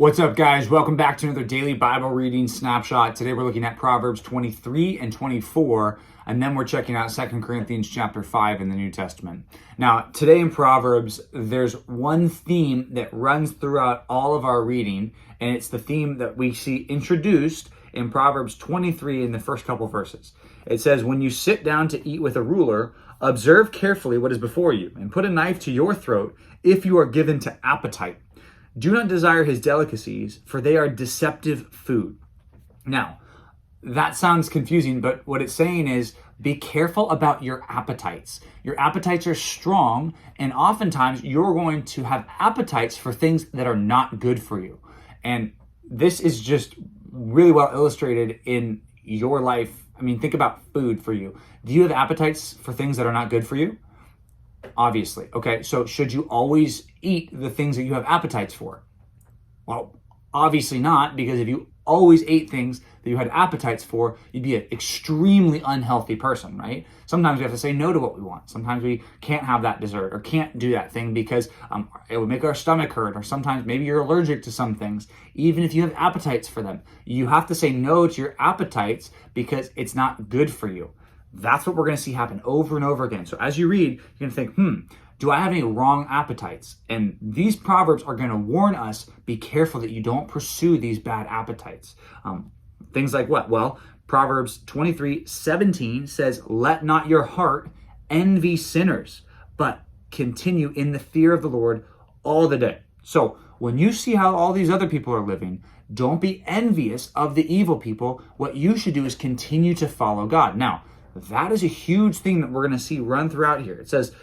What's up, guys? Welcome back to another daily Bible reading snapshot. Today we're looking at Proverbs 23 and 24, and then we're checking out 2 Corinthians chapter 5 in the New Testament. Now, today in Proverbs, there's one theme that runs throughout all of our reading, and it's the theme that we see introduced in Proverbs 23 in the first couple verses. It says, "When you sit down to eat with a ruler, observe carefully what is before you, and put a knife to your throat if you are given to appetite. Do not desire his delicacies, for they are deceptive food." Now, that sounds confusing, but what it's saying is be careful about your appetites. Your appetites are strong, and oftentimes you're going to have appetites for things that are not good for you. And this is just really well illustrated in your life. I mean, think about food for you. Do you have appetites for things that are not good for you? Obviously. Okay, so should you always eat the things that you have appetites for? Well, obviously not, because if you always ate things that you had appetites for, you'd be an extremely unhealthy person, right? Sometimes we have to say no to what we want. Sometimes we can't have that dessert or can't do that thing because it would make our stomach hurt, or sometimes maybe you're allergic to some things. Even if you have appetites for them, you have to say no to your appetites because it's not good for you. That's what we're going to see happen over and over again. So as you read, you're going to think, do I have any wrong appetites? And these Proverbs are going to warn us, be careful that you don't pursue these bad appetites. Things like what? Well, Proverbs 23:17 says, "Let not your heart envy sinners, but continue in the fear of the Lord all the day." So when you see how all these other people are living, don't be envious of the evil people. What you should do is continue to follow God. Now, that is a huge thing that we're going to see run throughout here. It says,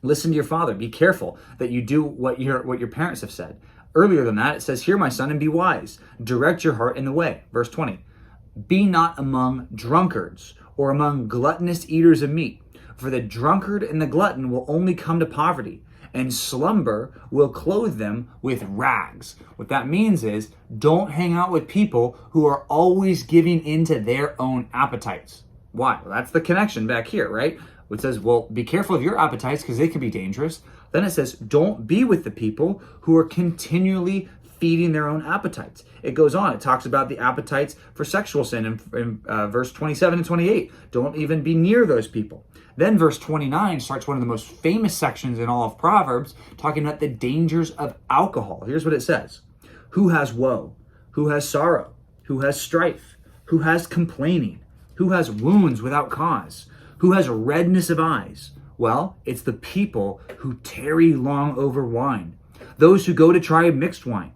listen to your father. Be careful that you do what your parents have said. Earlier than that, it says, "Hear, my son, and be wise. Direct your heart in the way." Verse 20, "Be not among drunkards or among gluttonous eaters of meat, for the drunkard and the glutton will only come to poverty, and slumber will clothe them with rags." What that means is, don't hang out with people who are always giving into their own appetites. Why? Well, that's the connection back here, right? It says, well, be careful of your appetites because they can be dangerous. Then it says, don't be with the people who are continually feeding their own appetites. It goes on. It talks about the appetites for sexual sin in verse 27 and 28. Don't even be near those people. Then verse 29 starts one of the most famous sections in all of Proverbs, talking about the dangers of alcohol. Here's what it says. "Who has woe? Who has sorrow? Who has strife? Who has complaining? Who has wounds without cause? Who has redness of eyes?" Well, it's the people who tarry long over wine, those who go to try mixed wine.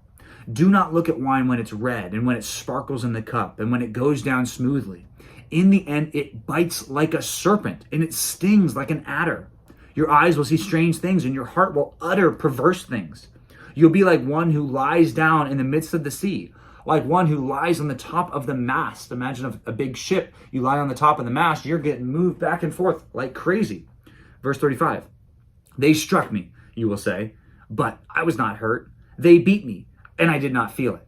"Do not look at wine when it's red and when it sparkles in the cup and when it goes down smoothly. In the end, it bites like a serpent and it stings like an adder. Your eyes will see strange things and your heart will utter perverse things. You'll be like one who lies down in the midst of the sea, like one who lies on the top of the mast." Imagine a big ship. You lie on the top of the mast, you're getting moved back and forth like crazy. Verse 35, "They struck me," you will say, "but I was not hurt. They beat me, and I did not feel it.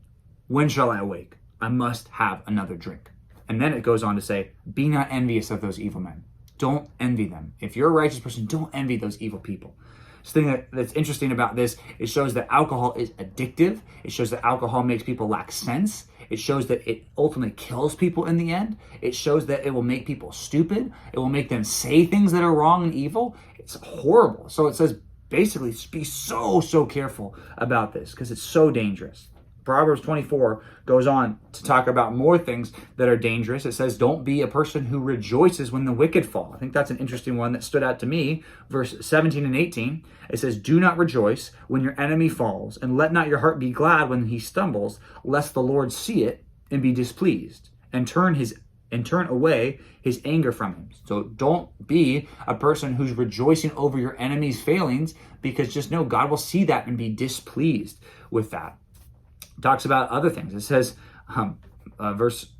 When shall I awake? I must have another drink." And then it goes on to say, "Be not envious of those evil men." Don't envy them. If you're a righteous person, don't envy those evil people. The thing that's interesting about this, it shows that alcohol is addictive. It shows that alcohol makes people lack sense. It shows that it ultimately kills people in the end. It shows that it will make people stupid. It will make them say things that are wrong and evil. It's horrible. So it says, basically, be so careful about this because it's so dangerous. Proverbs 24 goes on to talk about more things that are dangerous. It says, don't be a person who rejoices when the wicked fall. I think that's an interesting one that stood out to me. Verse 17 and 18, it says, "Do not rejoice when your enemy falls, and let not your heart be glad when he stumbles, lest the Lord see it and be displeased, and turn away his anger from him." So don't be a person who's rejoicing over your enemy's failings, because just know God will see that and be displeased with that. Talks about other things. It says, verse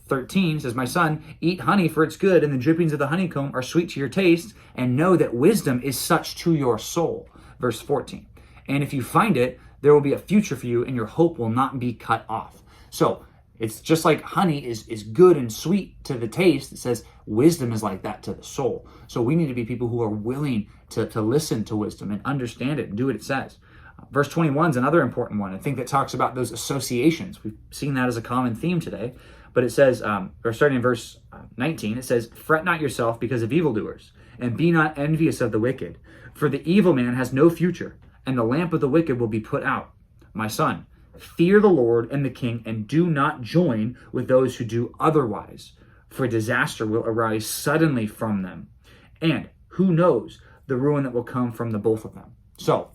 13 says, "My son, eat honey for its good, and the drippings of the honeycomb are sweet to your taste, and know that wisdom is such to your soul." Verse 14, "And if you find it, there will be a future for you, and your hope will not be cut off." So it's just like honey is good and sweet to the taste. It says wisdom is like that to the soul. So we need to be people who are willing to listen to wisdom and understand it and do what it says. Verse 21 is another important one. I think that talks about those associations. We've seen that as a common theme today. But it says, or starting in verse 19, it says, "Fret not yourself because of evildoers, and be not envious of the wicked. For the evil man has no future, and the lamp of the wicked will be put out. My son, fear the Lord and the king, and do not join with those who do otherwise. For disaster will arise suddenly from them. And who knows the ruin that will come from the both of them." So,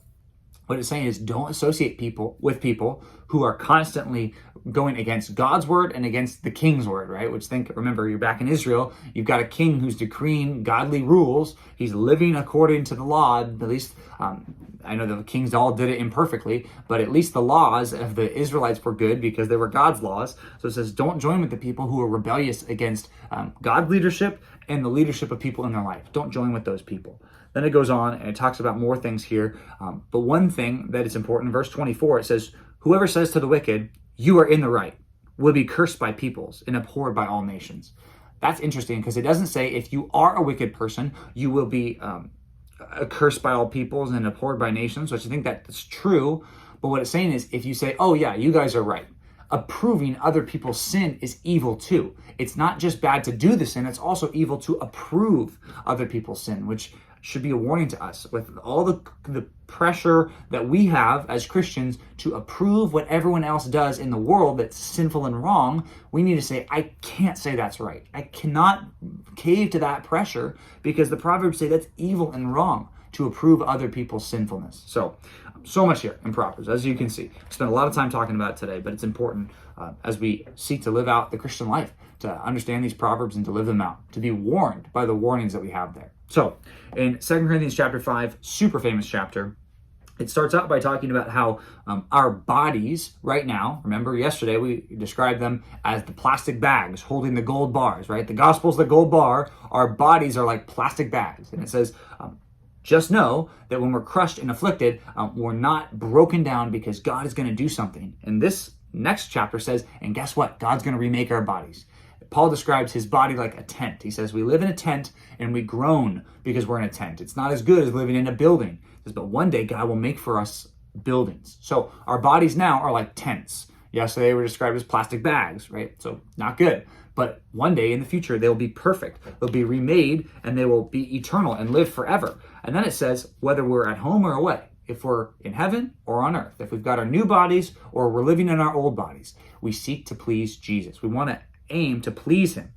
what it's saying is don't associate people with people who are constantly going against God's word and against the king's word, right? Remember, you're back in Israel. You've got a king who's decreeing godly rules. He's living according to the law. At least, I know the kings all did it imperfectly, but at least the laws of the Israelites were good because they were God's laws. So it says, don't join with the people who are rebellious against God's leadership and the leadership of people in their life. Don't join with those people. Then it goes on and it talks about more things here. But one thing that is important, in verse 24, it says, "Whoever says to the wicked, 'You are in the right,' will be cursed by peoples and abhorred by all nations." That's interesting because it doesn't say if you are a wicked person, you will be cursed by all peoples and abhorred by nations, which I think that's true. But what it's saying is if you say, "Oh yeah, you guys are right," approving other people's sin is evil too. It's not just bad to do the sin, it's also evil to approve other people's sin, which should be a warning to us with all the pressure that we have as Christians to approve what everyone else does in the world that's sinful and wrong. We need to say, I can't say that's right. I cannot cave to that pressure because the Proverbs say that's evil and wrong to approve other people's sinfulness. So much here in Proverbs, as you can see. I spent a lot of time talking about it today, but it's important as we seek to live out the Christian life, to understand these Proverbs and to live them out, to be warned by the warnings that we have there. So in 2 Corinthians chapter 5, super famous chapter, it starts out by talking about how our bodies right now, remember yesterday we described them as the plastic bags holding the gold bars, right? The gospel's the gold bar. Our bodies are like plastic bags. And it says, just know that when we're crushed and afflicted, we're not broken down because God is going to do something. And this next chapter says, and guess what? God's going to remake our bodies. Paul describes his body like a tent. He says, we live in a tent and we groan because we're in a tent. It's not as good as living in a building. He says, but one day God will make for us buildings. So our bodies now are like tents. Yesterday they were described as plastic bags, right? So not good. But one day in the future, they'll be perfect. They'll be remade and they will be eternal and live forever. And then it says, whether we're at home or away, if we're in heaven or on earth, if we've got our new bodies or we're living in our old bodies, we seek to please Jesus. We want to aim to please him.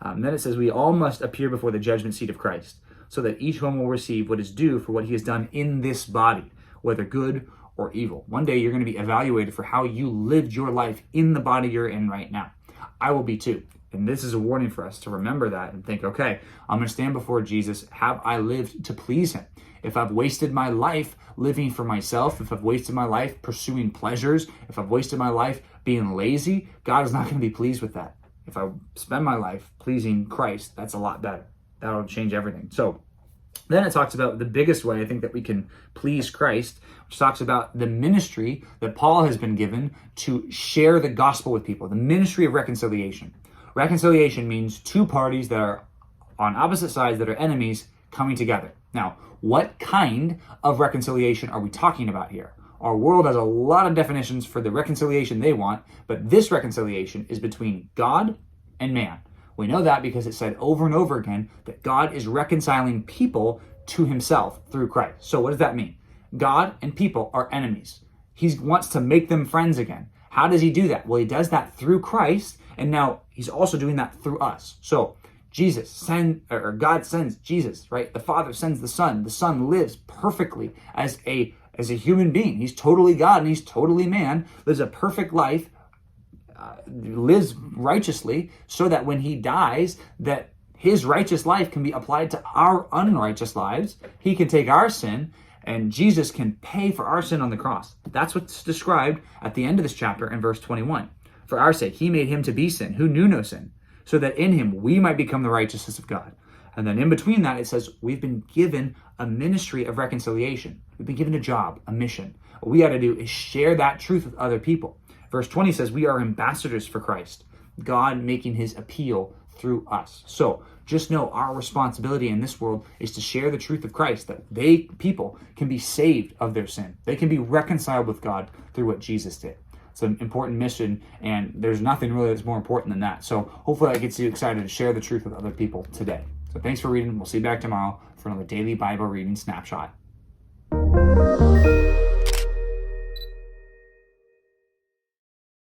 Then it says we all must appear before the judgment seat of Christ so that each one will receive what is due for what he has done in this body, whether good or evil. One day you're going to be evaluated for how you lived your life in the body you're in right now. I will be too. And this is a warning for us to remember that and think, okay, I'm going to stand before Jesus. Have I lived to please him? If I've wasted my life living for myself, if I've wasted my life pursuing pleasures, if I've wasted my life being lazy, God is not going to be pleased with that. If I spend my life pleasing Christ, that's a lot better. That'll change everything. So then it talks about the biggest way I think that we can please Christ, which talks about the ministry that Paul has been given to share the gospel with people, the ministry of reconciliation. Reconciliation means two parties that are on opposite sides that are enemies coming together. Now, what kind of reconciliation are we talking about here? Our world has a lot of definitions for the reconciliation they want, but this reconciliation is between God and man. We know that because it said over and over again that God is reconciling people to himself through Christ. So what does that mean? God and people are enemies. He wants to make them friends again. How does he do that? Well, he does that through Christ, and now he's also doing that through us. So God sends Jesus, right? The Father sends the Son. The Son lives perfectly as a human being. He's totally God and he's totally man, lives a perfect life, lives righteously so that when he dies, that his righteous life can be applied to our unrighteous lives. He can take our sin and Jesus can pay for our sin on the cross. That's what's described at the end of this chapter in verse 21. For our sake, he made him to be sin who knew no sin, so that in him we might become the righteousness of God. And then in between that, it says we've been given a ministry of reconciliation. We've been given a job, a mission. What we got to do is share that truth with other people. Verse 20 says we are ambassadors for Christ, God making his appeal through us. So just know our responsibility in this world is to share the truth of Christ, that people can be saved of their sin. They can be reconciled with God through what Jesus did. It's an important mission, and there's nothing really that's more important than that. So hopefully that gets you excited to share the truth with other people today. So thanks for reading. We'll see you back tomorrow for another daily Bible reading snapshot.